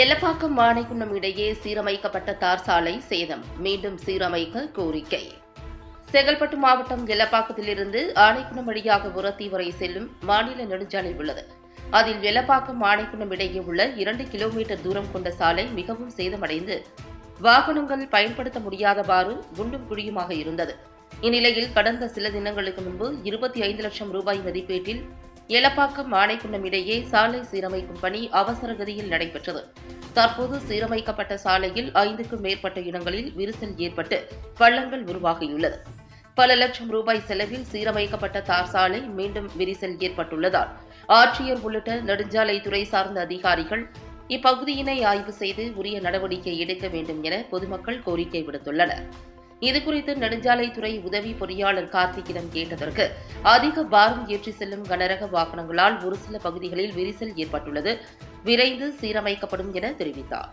எல்லப்பாக்கம் மானைக்குன்னம் இடையே சீரமைக்கப்பட்ட தார் சாலை சேதம், மீண்டும் சீரமைக்க கோரிக்கை. செங்கல்பட்டு மாவட்டம் எல்லப்பாக்கத்திலிருந்து ஆனைக்குன்னம் வழியாக உரத்தி வரை செல்லும் மாநில நெடுஞ்சாலை உள்ளது. அதில் எல்லப்பாக்கம் ஆனைக்குன்னம் இடையே உள்ள 2 கிலோமீட்டர் தூரம் கொண்ட சாலை மிகவும் சேதமடைந்து வாகனங்கள் பயன்படுத்த முடியாதவாறு குண்டும் குழியுமாக இருந்தது. இந்நிலையில் கடந்த சில தினங்களுக்கு முன்பு 25 லட்சம் ரூபாய் மதிப்பீட்டில் எல்லப்பாக்கம் ஆனைக்குன்னம் இடையே சாலை சீரமைக்கும் பணி அவசர கதியில் நடைபெற்றது. தற்போது சீரமைக்கப்பட்ட சாலையில் 5க்கும் மேற்பட்ட இடங்களில் விரிசல் ஏற்பட்டு பள்ளங்கள் உருவாகியுள்ளது. பல லட்சம் ரூபாய் செலவில் சீரமைக்கப்பட்ட தார் சாலை மீண்டும் விரிசல் ஏற்பட்டுள்ளதால் ஆட்சியர் உள்ளிட்ட நெடுஞ்சாலைத்துறை சார்ந்த அதிகாரிகள் இப்பகுதியினை ஆய்வு செய்து உரிய நடவடிக்கை எடுக்க வேண்டும் என பொதுமக்கள் கோரிக்கை விடுத்துள்ளனர். இதுகுறித்து நெடுஞ்சாலைத்துறை உதவி பொறியாளர் கார்த்திகிடம் கேட்டதற்கு, அதிக பாரம் ஏற்றி செல்லும் கனரக வாகனங்களால் ஒரு சில பகுதிகளில் விரிசல் ஏற்பட்டுள்ளது, விரைந்து சீரமைக்கப்படும் என தெரிவித்தார்.